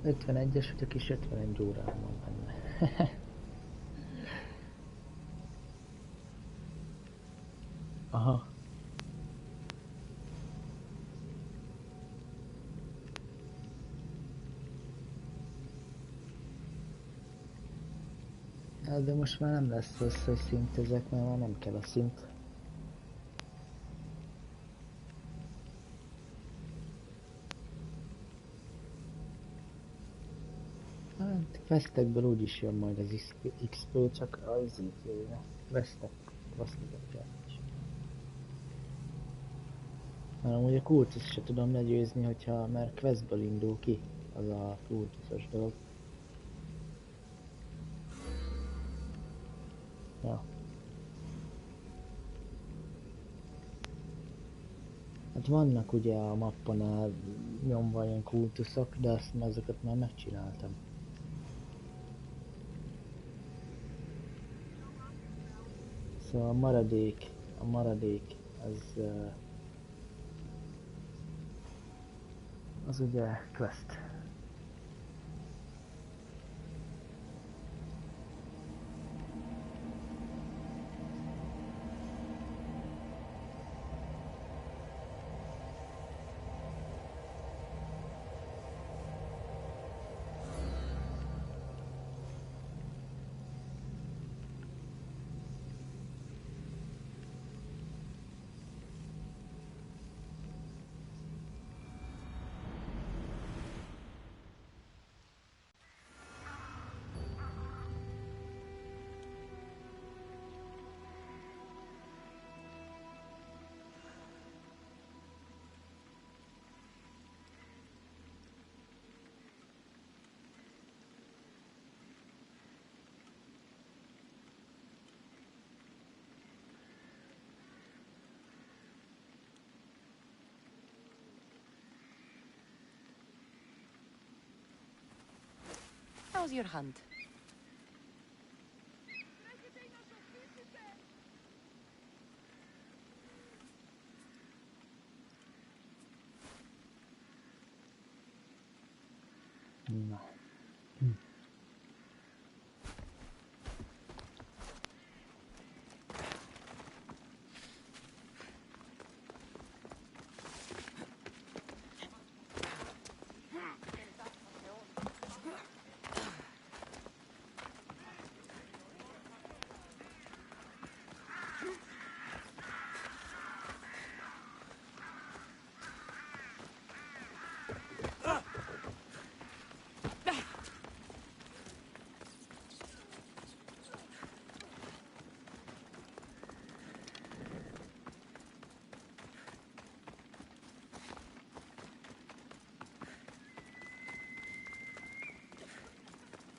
51-es vagyok és 51 órán van benne. Aha. Hát de most már nem lesz az, hogy szintezek, mert már nem kell a szint. Hát questekből úgyis jön majd az XP, csak az így jönne. Questek is. Mert amúgy a kultusz se tudom legyőzni, hogyha már questből indul ki az a kultuszos dolog. Ja. Hát vannak ugye a mapponál nyomva ilyen kultuszok, de azokat már megcsináltam. Szóval a maradék az ugye quest. How's your hunt? Na.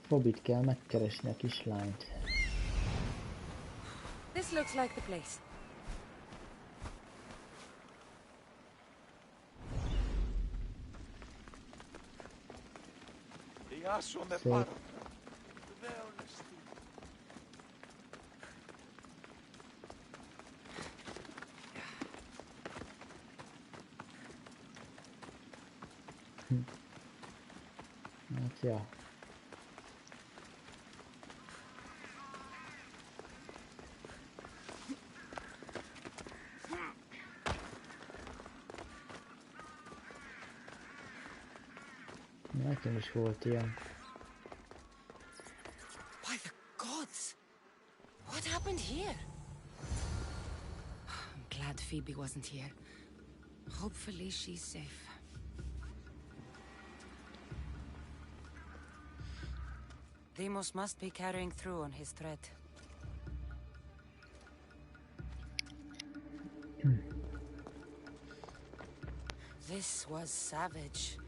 Bobit kell megkeresni a kislányt. This looks like the place. Szép. Hát ja. Nekem is volt ilyen. By the gods! What happened here? I'm glad Phoebe wasn't here. Hopefully she's safe. Deimos must be carrying through on his threat. This was savage.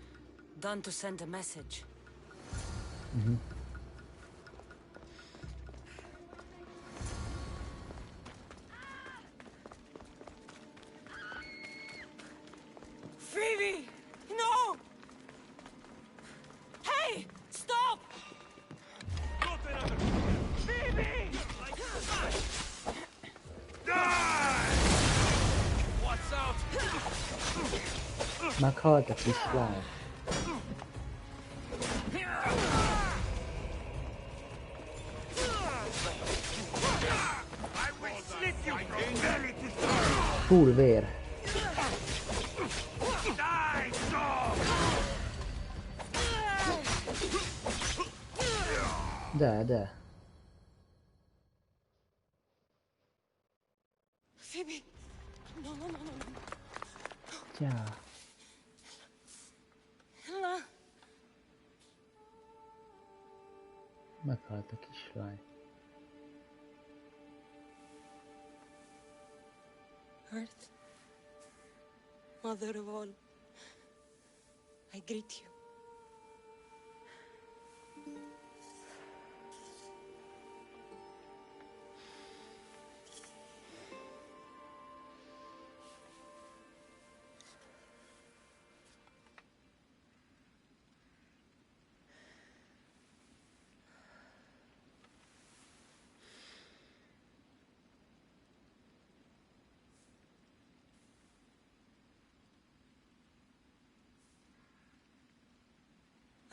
Done to send a message. Phoebe! No! Hey! Stop! Phoebe! Die! What's out? Meghalt a kislány. full vér. Die, dog! De. Phoebe! No. Ja. Ella! Meghalt a kislány. Earth, Mother of all, I greet you.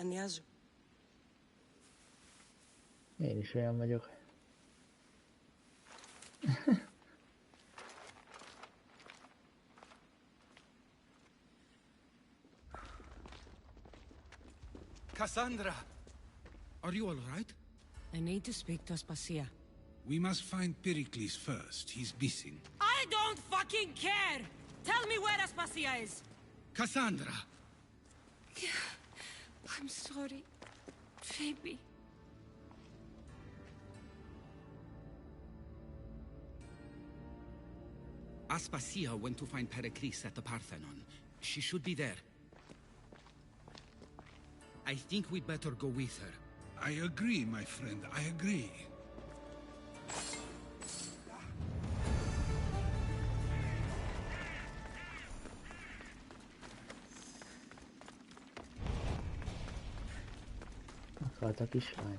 Anyazu. Én is olyan vagyok. Kassandra! Are you all right? I need to speak to Aspasia. We must find Pericles first. He's missing. I don't fucking care! Tell me where Aspasia is! Kassandra! I'm sorry, Phoebe. Aspasia went to find Pericles at the Parthenon. She should be there. I think we'd better go with her. I agree, my friend, I agree. Meghalt a kislány.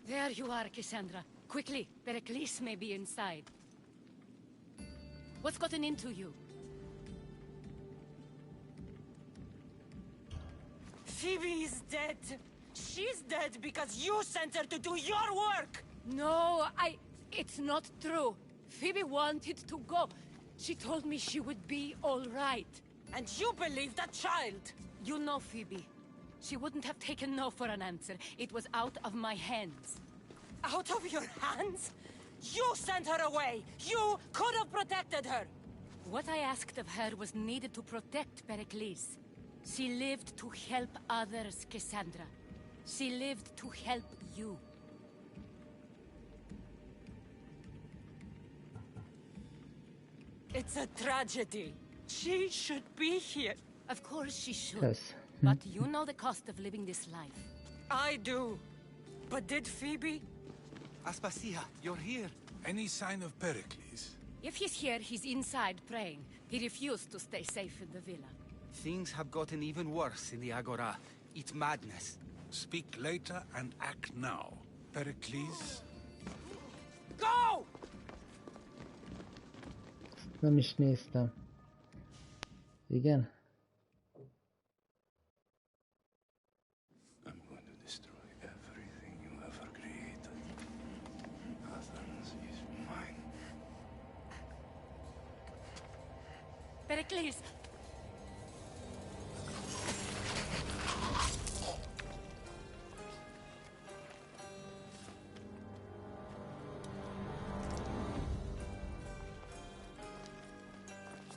There you are, Kassandra. Quickly, Pericles may be inside. What's gotten into you? Phoebe is dead. She's dead because you sent her to do your work! No, it's not true. Phoebe wanted to go. She told me she would be all right. And you believe that child! You know Phoebe. She wouldn't have taken no for an answer. It was out of my hands. Out of your hands? You sent her away! You could have protected her! What I asked of her was needed to protect Pericles. She lived to help others, Kassandra. She lived to help you. It's a tragedy. She should be here. Of course she should. Yes. But you know the cost of living this life. I do. But did Phoebe? Aspasia, you're here. Any sign of Pericles? If he's here, he's inside praying. He refused to stay safe in the villa. Things have gotten even worse in the Agora. It's madness. Speak later and act now. Pericles? Go! Nem is néztem. Igen? I'm going to destroy everything you ever created. Athens is mine. Pericles!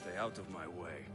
Stay out of my way.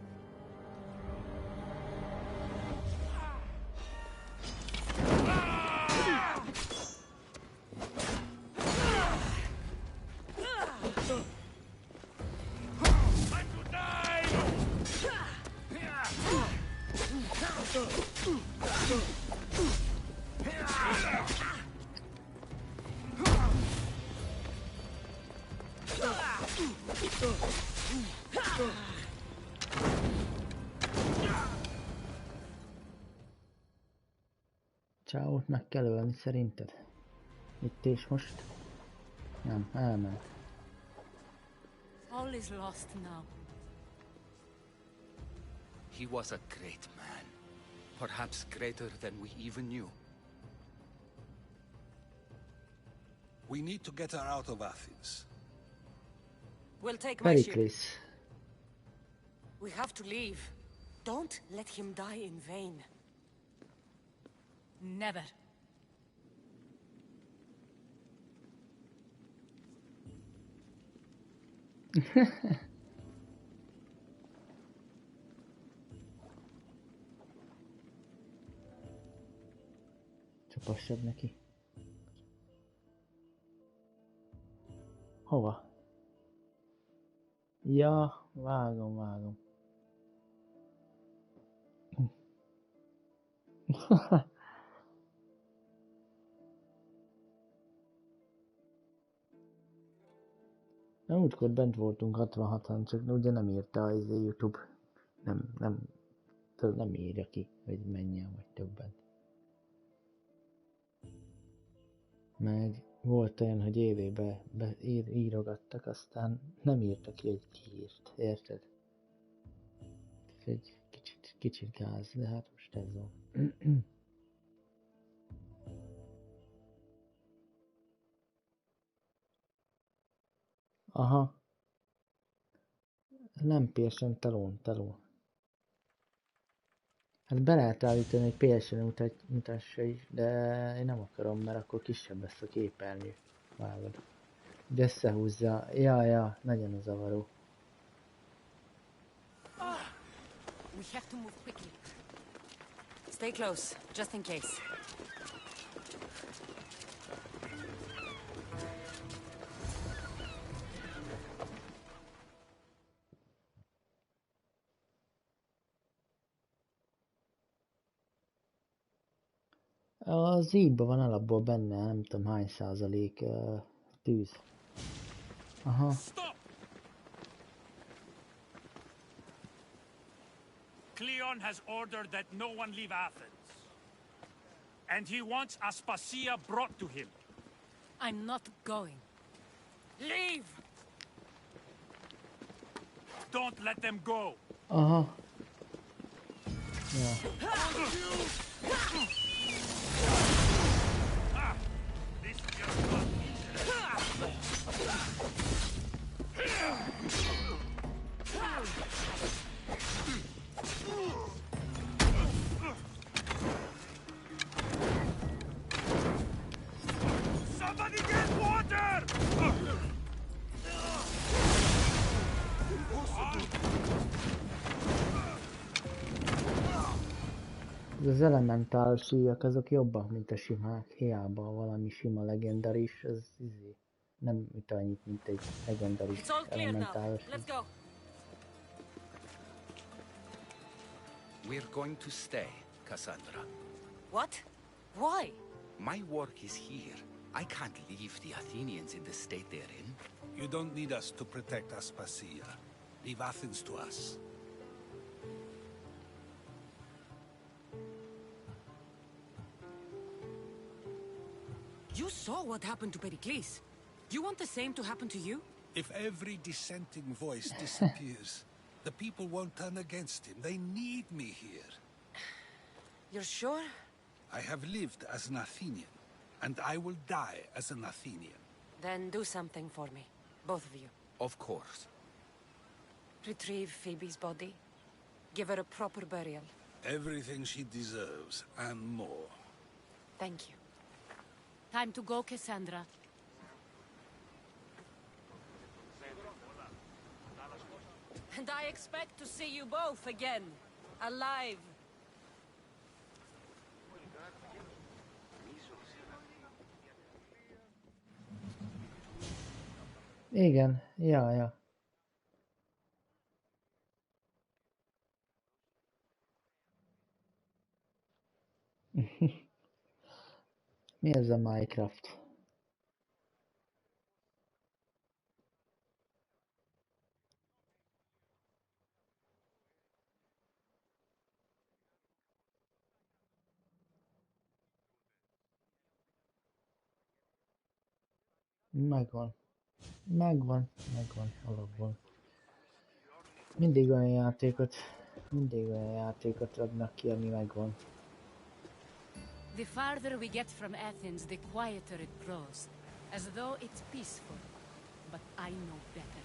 csávót meg kell ölni szerinted? Itt és most? Nem, elment. All is lost now. He was a great man. Perhaps greater than we even knew. We need to get her out of Athens. We'll take my ship. Periklész. We have to leave. Don't let him die in vain. Never. Csapassad neki. Hova? Ja, vágom. Na, múltkor bent voltunk 66-an, csak ugye nem írta az YouTube. Nem írja ki, hogy mennyien vagy többen. Meg volt olyan, hogy évébe írogattak, aztán nem írta ki, hogy ki írt, érted? Ez egy kicsit gáz, de hát most ez van. Aha. Nem PSN talón. Hát be lehet állítani, hogy PSN mutassa is, de én nem akarom, mert akkor kisebb lesz a képernyő. Vágod. De összehúzza. Ja, nagyon zavaró. We have to move quickly. Stay close, just in case. Az íjban van alapból benne, nem tudom hány százalék tűz. Aha. Stop! Cleon has ordered that no one leave Athens. And he wants Aspasia brought to him. I'm not going. Leave! Don't let them go. Aha. Ja. This just got easier. Somebody get water! Az elementál síjak, azok jobbak, mint a simák. Hiába valami sima legendaris, az nem üt annyit, mint egy legendaris It's all clear now. elementális. Let's go. We're going to stay, Kassandra. What? Why? My work is here. I can't leave the Athenians in the state they're in. You don't need us to protect Aspasia. Leave Athens to us. You saw what happened to Pericles. You want the same to happen to you? If every dissenting voice disappears, the people won't turn against him. They need me here. You're sure? I have lived as an Athenian, and I will die as an Athenian. Then do something for me. Both of you. Of course. Retrieve Phoebe's body. Give her a proper burial. Everything she deserves, and more. Thank you. Time to go, Kassandra. And I expect to see you both again. Alive. Igen, ja. Mi ez a Minecraft? Megvan. Megvan, alapból. Mindig olyan játékot adnak ki, ami megvan. The farther we get from Athens, the quieter it grows. As though it's peaceful. But I know better.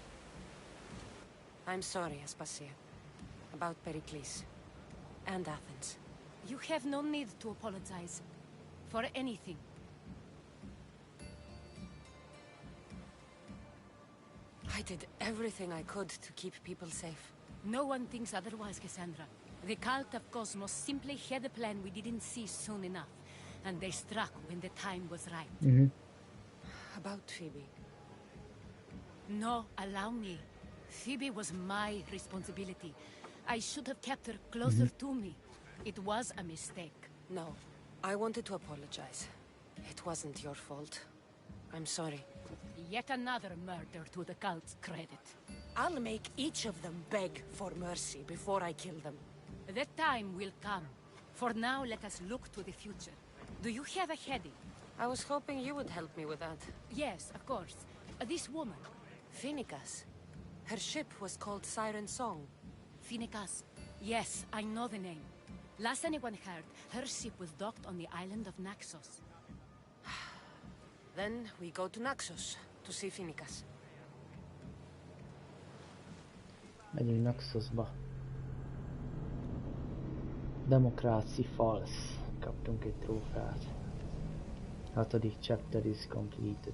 I'm sorry, Aspasia. About Pericles. And Athens. You have no need to apologize. For anything. I did everything I could to keep people safe. No one thinks otherwise, Kassandra. The cult of Cosmos simply had a plan we didn't see soon enough. And they struck when the time was right. About Phoebe. No, allow me. Phoebe was my responsibility. I should have kept her closer to me. It was a mistake. No, I wanted to apologize. It wasn't your fault. I'm sorry. Yet another murder to the cult's credit. I'll make each of them beg for mercy before I kill them. That time will come. For now, let us look to the future. Do you have a heading? I was hoping you would help me with that. Yes, of course. This woman. Phoenicas. Her ship was called Siren Song. Phoenicas. Yes, I know the name. Last anyone heard, her ship was docked on the island of Naxos. Then we go to Naxos to see Phoenicas. Megyünk Naxosba. Democracy Falls. Kaptunk egy trófeát. 6. chapter is completed.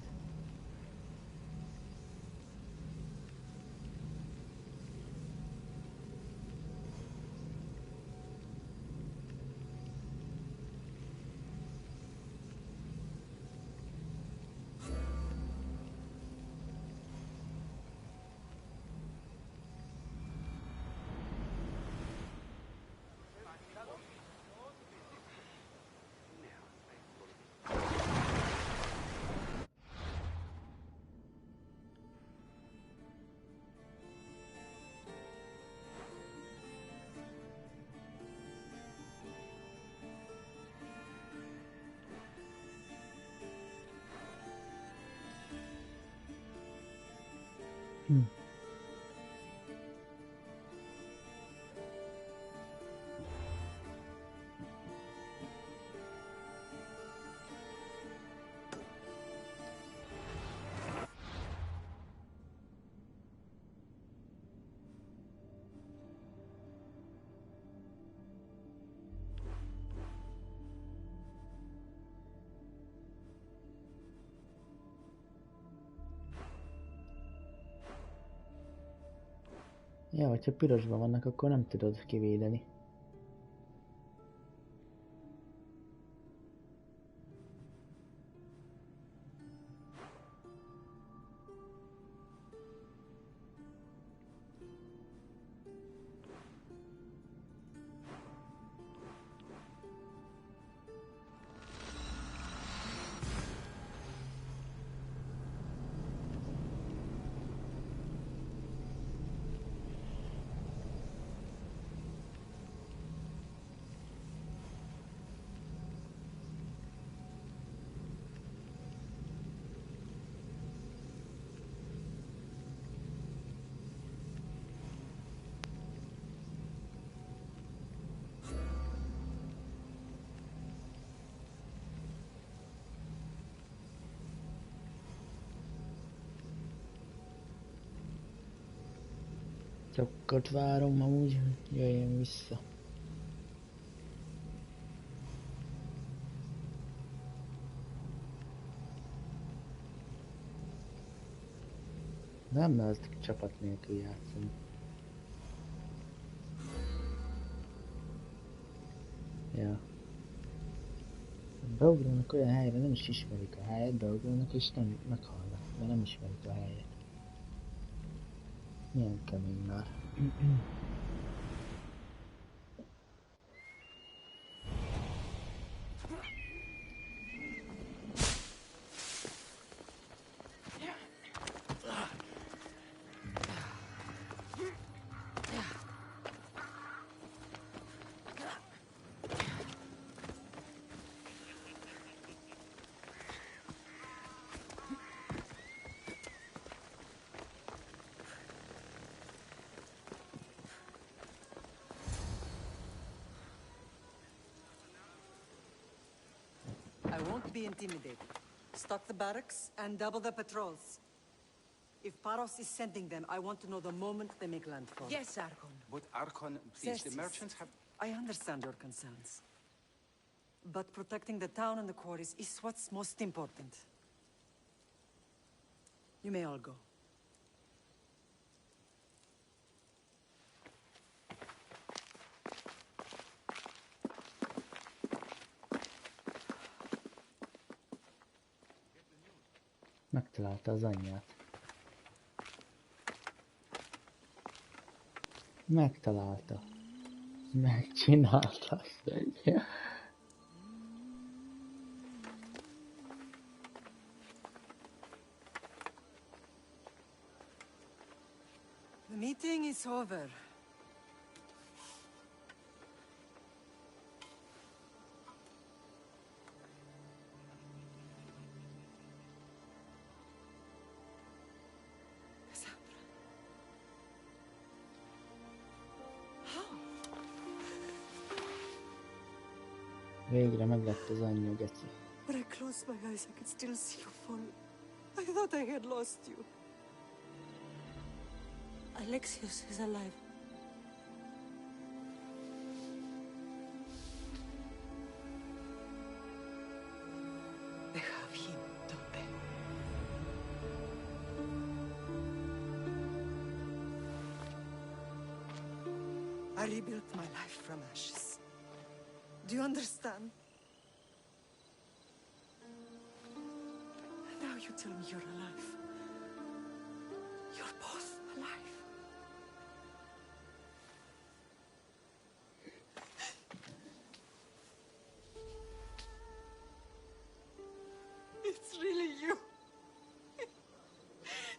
Ja, hogyha pirosban vannak, akkor nem tudod kivédeni. Sokat várom amúgy, hogy jöjjön vissza. Nem lehet csapat nélkül játszani. Ja. Beugranak olyan helyre, nem is ismerik a helyet, beugranak és nem meghalnak, mert nem ismerik a helyet. Milyen kemény már. Don't be intimidated. Stock the barracks and double the patrols. If Paros is sending them, I want to know the moment they make landfall. Yes, Archon. But Archon, please, the Xerxes, merchants have... I understand your concerns. But protecting the town and the quarries is what's most important. You may all go. Megtalálta az anyját. Megtalálta. Megcsinálta azt egy. The meeting is over. Cassandra. How? Végre meglett az anyja, geci. When I closed my eyes, I could still see you fall. I thought I had lost you. Alexios is alive. They have him, don't they? I rebuilt my life from ashes. Do you understand? Now you tell me you're alive. You're both alive. It's really you.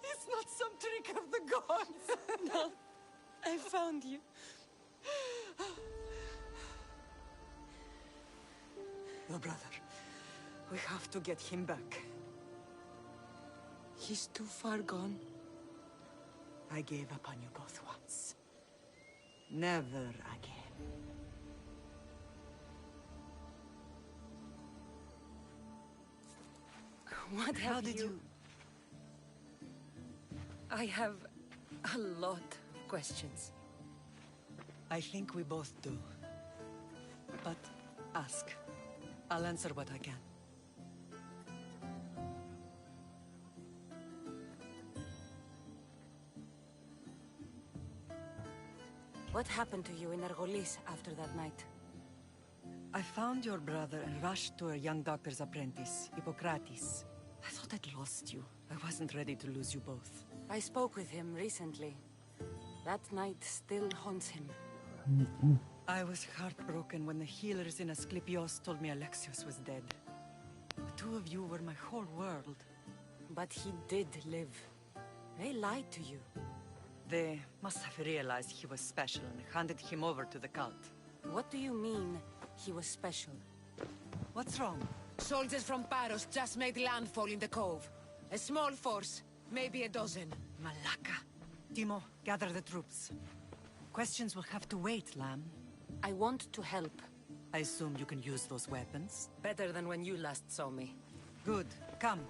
It's not some trick of the gods. No, I found you. Your brother. We have to get him back. He's too far gone. I gave up on you both once. Never again. What How have did you... I have a lot of questions. I think we both do. But ask. I'll answer what I can. What happened to you in Argolis after that night? I found your brother and rushed to a young doctor's apprentice, Hippocrates. I thought I'd lost you. I wasn't ready to lose you both. I spoke with him recently. That night still haunts him. I was heartbroken when the healers in Asclepios told me Alexios was dead. The two of you were my whole world. But he did live. They lied to you. They must have realized he was special and handed him over to the cult. What do you mean, he was special? What's wrong? Soldiers from Paros just made landfall in the cove. A small force, maybe a dozen. Malaka. Timo, gather the troops. Questions will have to wait, Lamb. I want to help. I assume you can use those weapons? Better than when you last saw me. Good. Come.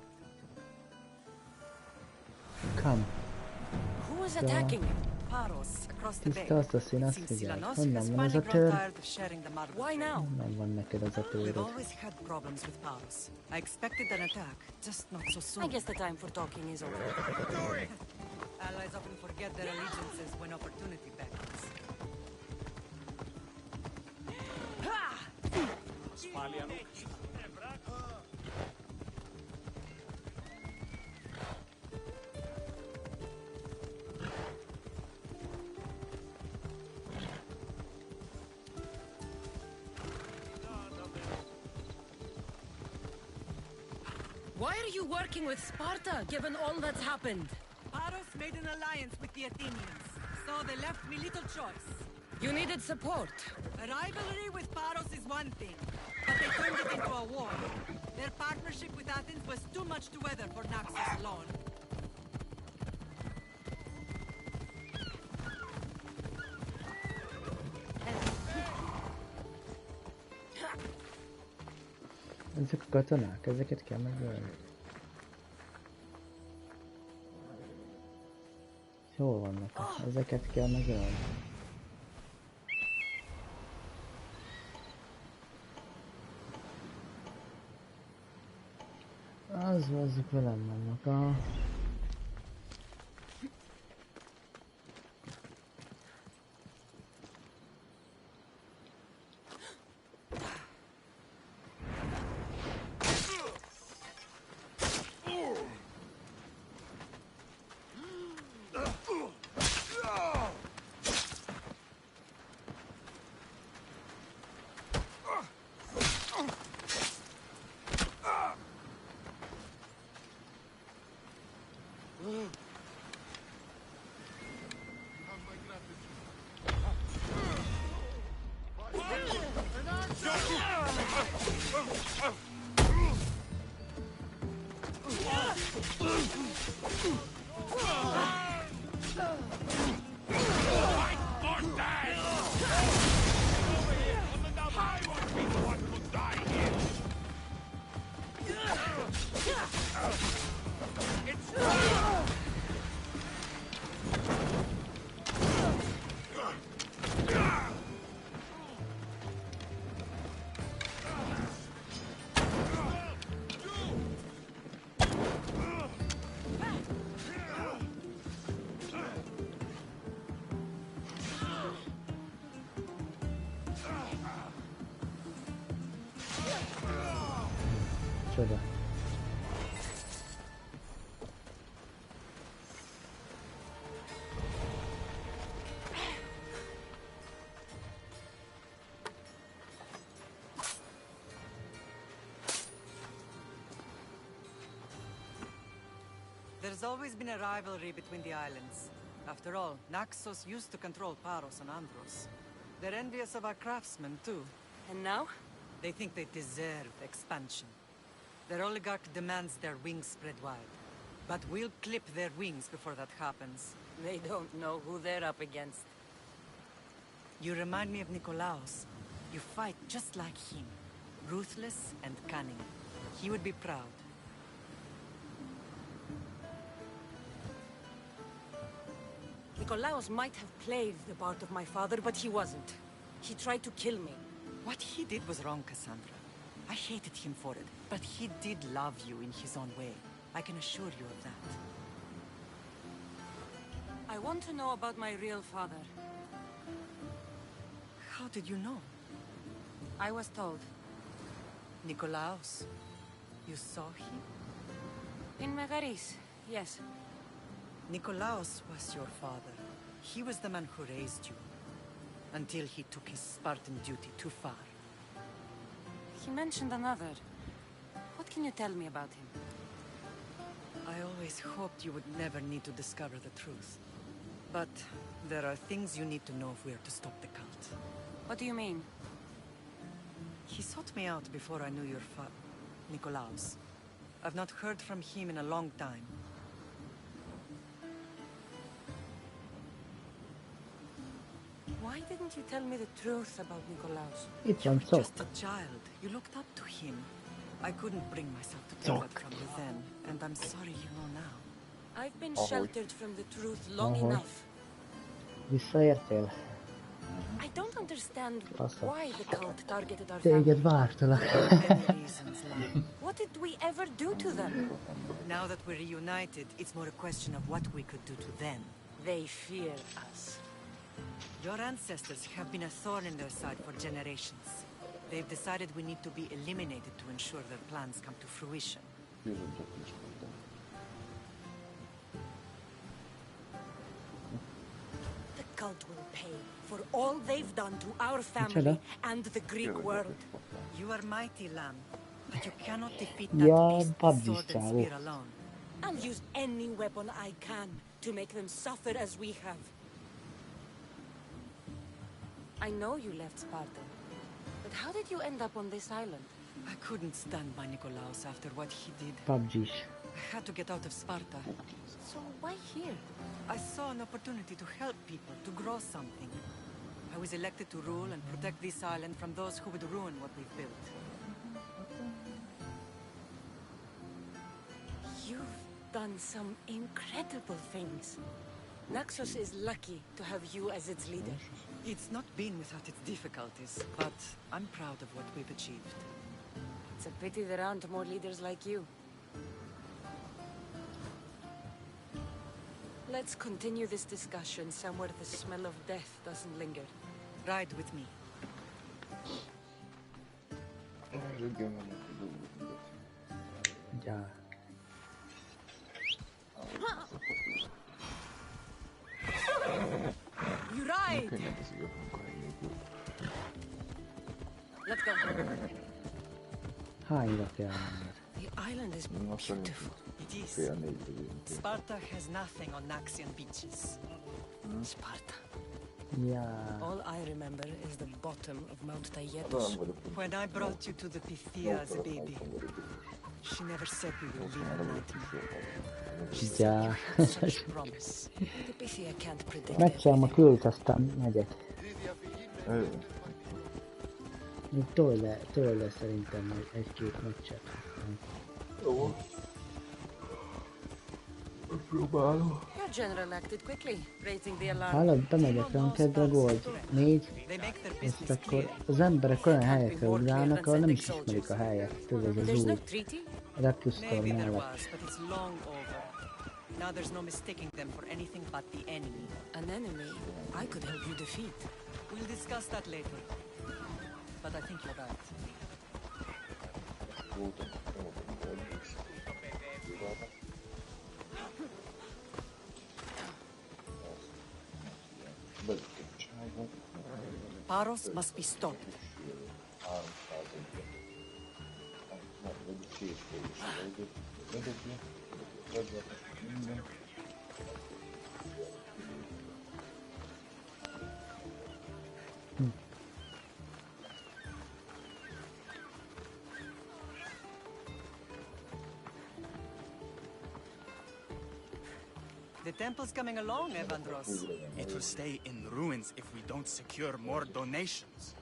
Come. Who was attacking him? Paros, across the bay. Tiszta asszaszín, azt Seems figyelj. Silanos Honnan has van ez finally a grown tör? tired of sharing the marble. Why now? Honnan van neked az a We've tőröd? always had problems with Paros. I expected an attack, just not so soon. I guess the time for talking is over. Allies often forget their allegiances when opportunity beckons. Why are you working with Sparta, given all that's happened? Paros made an alliance with the Athenians, so they left me little choice. You needed support. A rivalry with Paros is one thing, but they turned it into a war. Their partnership with Athens was too much to weather for Naxos alone. Ezek a katonák, ezeket kell megölni. Hol vannak? Ezeket kell megölni. Azok velem vannak. Csoda. There's always been a rivalry between the islands. After all, Naxos used to control Paros and Andros. They're envious of our craftsmen, too. And now? They think they deserve expansion. Their oligarch demands their wings spread wide. But we'll clip their wings before that happens. They don't know who they're up against. You remind me of Nikolaos. You fight just like him. Ruthless and cunning. He would be proud. Nikolaos might have played the part of my father, but he wasn't. He tried to kill me. What he did was wrong, Kassandra. I hated him for it, but he did love you in his own way. I can assure you of that. I want to know about my real father. How did you know? I was told. Nikolaos. You saw him? In Megaris, yes. Nikolaos was your father. He was the man who raised you. Until he took his Spartan duty too far. He mentioned another. What can you tell me about him? I always hoped you would never need to discover the truth. But there are things you need to know if we are to stop the cult. What do you mean? He sought me out before I knew your Nikolaos. I've not heard from him in a long time. Why didn't you tell me the truth about Nikolaos? Itt You van were szó. just a child. You looked up to him. I couldn't bring myself to take that from you then, and I'm sorry you know now. I've been sheltered from the truth long enough. Visszaértél? I don't understand Faszom. why the cult targeted our Téged family. vártalak. Many reasons, love. What did we ever do to them? Now that we're reunited, it's more a question of what we could do to them. They fear us. Your ancestors have been a thorn in their side for generations. They've decided we need to be eliminated to ensure their plans come to fruition. The cult will pay for all they've done to our family and the Greek world. You are mighty, Lamb, but you cannot defeat that Ja, beast with PUBG sword and style. spear alone. I'll use any weapon I can to make them suffer as we have. I know you left Sparta, but how did you end up on this island? I couldn't stand by Nikolaos after what he did. PUBG-s. I had to get out of Sparta. So why here? I saw an opportunity to help people, to grow something. I was elected to rule and protect this island from those who would ruin what we've built. done some incredible things. Naxos is lucky to have you as its leader. It's not been without its difficulties, but I'm proud of what we've achieved. It's a pity there aren't more leaders like you. Let's continue this discussion somewhere the smell of death doesn't linger. Ride with me. Ja. You ride! Let's go. Hányra kell már? The island is beautiful. It is. Sparta has nothing on Naxian beaches. Sparta. Yeah. All I remember is the bottom of Mount Taygetus. When I brought you to the Pythia as a baby, she never said we will live a nightmare. She said you had such promise. The Pythia can't predict Megcsinálom a kült, aztán megyek. Még tőle szerintem majd egy-két meccset. Jó. Próbálom. Your general acted quickly, raising the alarm. Hallod, bemegyek Ranked-re Gold 4, és akkor az emberek olyan helyekre ugrálnak, ahol nem is ismerik a helyet. Tudod, az There's no új treaty? repülsztor Maybe there mellett. was, but it's long over. Now there's no mistaking them for anything but the enemy. An enemy I could help you defeat. We'll discuss that later. But I think you're right. Paros must be stopped. The temple's coming along, Evandros. It will stay in ruins if we don't secure more donations.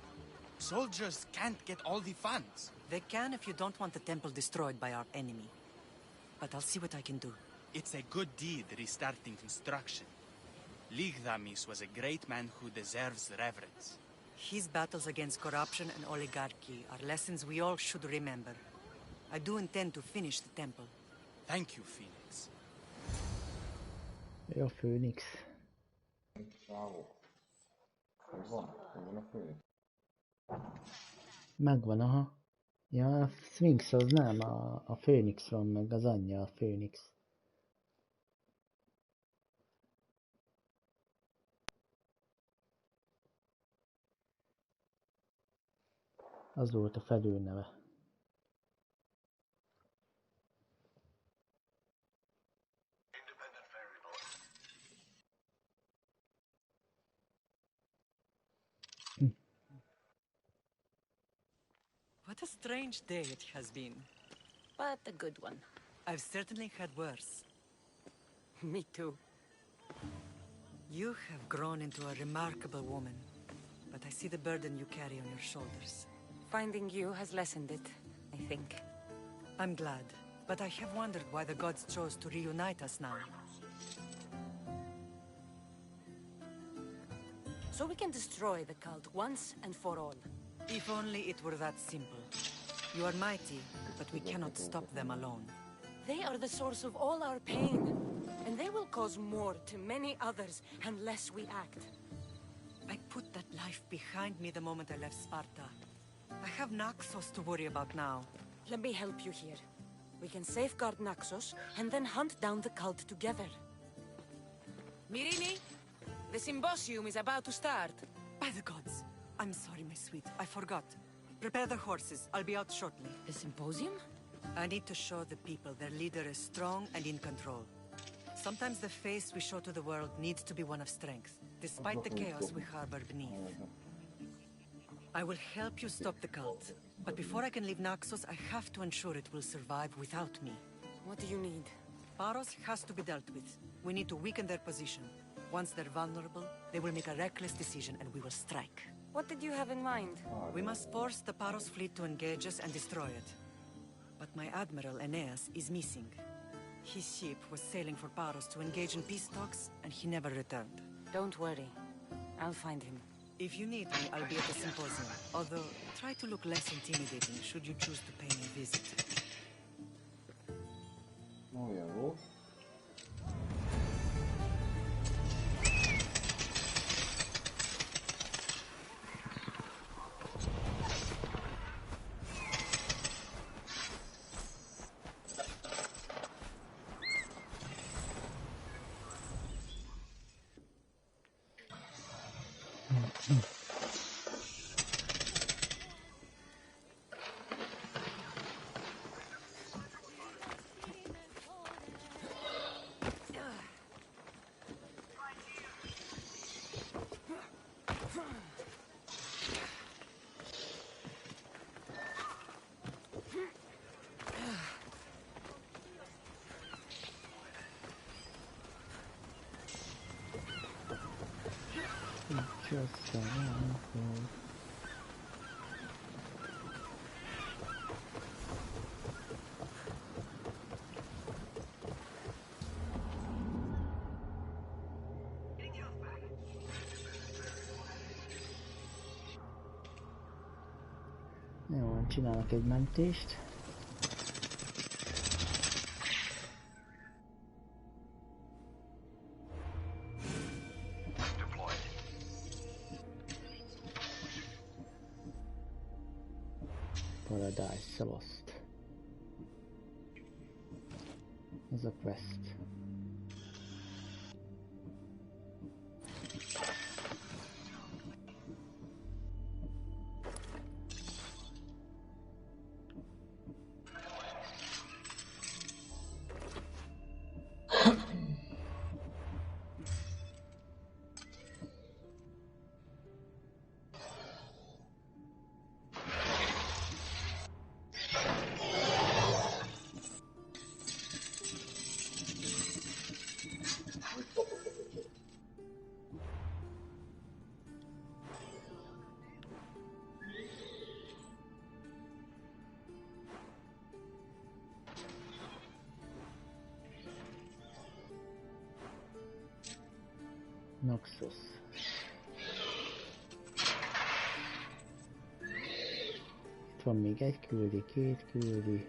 Soldiers can't get all the funds. They can if you don't want the temple destroyed by our enemy. But I'll see what I can do. It's a good deed restarting construction. Ligdamis was a great man who deserves reverence. His battles against corruption and oligarchy are lessons we all should remember. I do intend to finish the temple. Thank you, Phoenix. Jó, Phoenix. Megvan, aha. Ja, a Sphinx az nem, a Phoenix van meg, az anyja a Phoenix. Az volt a fedőneve. What a strange day it has been. But a good one. I've certainly had worse. Me too. You have grown into a remarkable woman, but I see the burden you carry on your shoulders. Finding you has lessened it, I think. I'm glad, but I have wondered why the gods chose to reunite us now. So we can destroy the cult once and for all. If only it were that simple. You are mighty, but we cannot stop them alone. They are the source of all our pain, and they will cause more to many others unless we act. I put that life behind me the moment I left Sparta. I have Naxos to worry about now. Let me help you here. We can safeguard Naxos, and then hunt down the cult together. Mirini, the symposium is about to start. By the gods! I'm sorry, my sweet. I forgot. Prepare the horses. I'll be out shortly. The symposium? I need to show the people their leader is strong and in control. Sometimes the face we show to the world needs to be one of strength, despite the chaos we harbor beneath. I will help you stop the cult. But before I can leave Naxos, I have to ensure it will survive without me. What do you need? Paros has to be dealt with. We need to weaken their position. Once they're vulnerable, they will make a reckless decision and we will strike. What did you have in mind? We must force the Paros fleet to engage us and destroy it. But my admiral, Aeneas, is missing. His ship was sailing for Paros to engage in peace talks, and he never returned. Don't worry. I'll find him. If you need me, I'll be at the symposium. Although, try to look less intimidating should you choose to pay me a visit. No jó. Just a handful. Jó, csinálok egy mentést. Paradise Lost. Ez a quest. Noxus. Itt van még egy küldi, két küldi.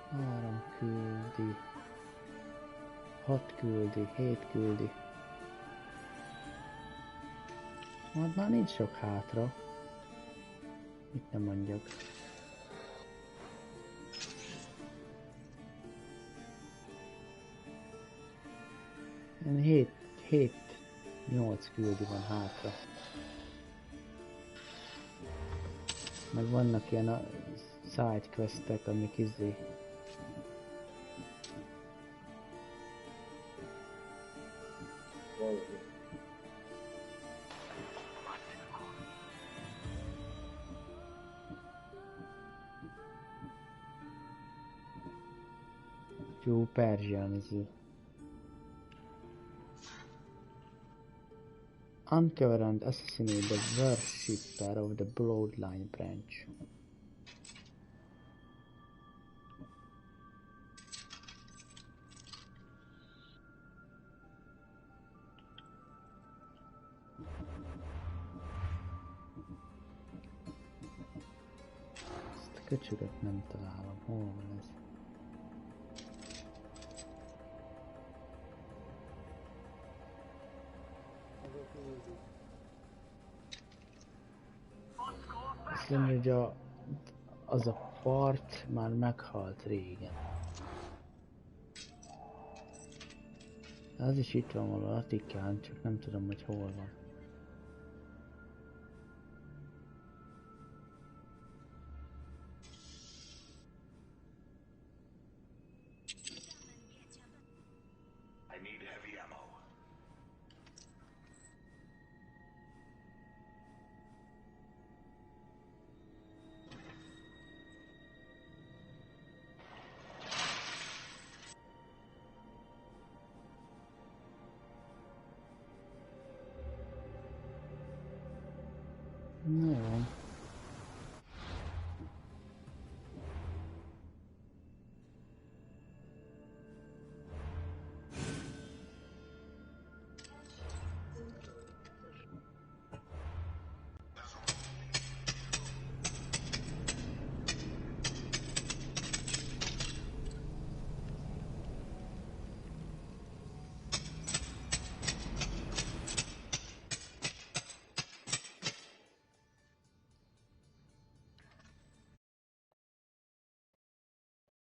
Három küldi. 6 küldi, 7 küldi. Már nincs sok hátra. Mit nem mondjak. Ilyen 7-8 küldi van hátra. Meg vannak ilyen a side questek, amik izé. Jó Persian izé. Uncover and assassinate the worshipper of the Bloodline branch. Ezt a köcsögöt nem találom. Hol van ez? Azt mondja, hogy az a part már meghalt régen. Az is itt van valahol Attikán, csak nem tudom, hogy hol van.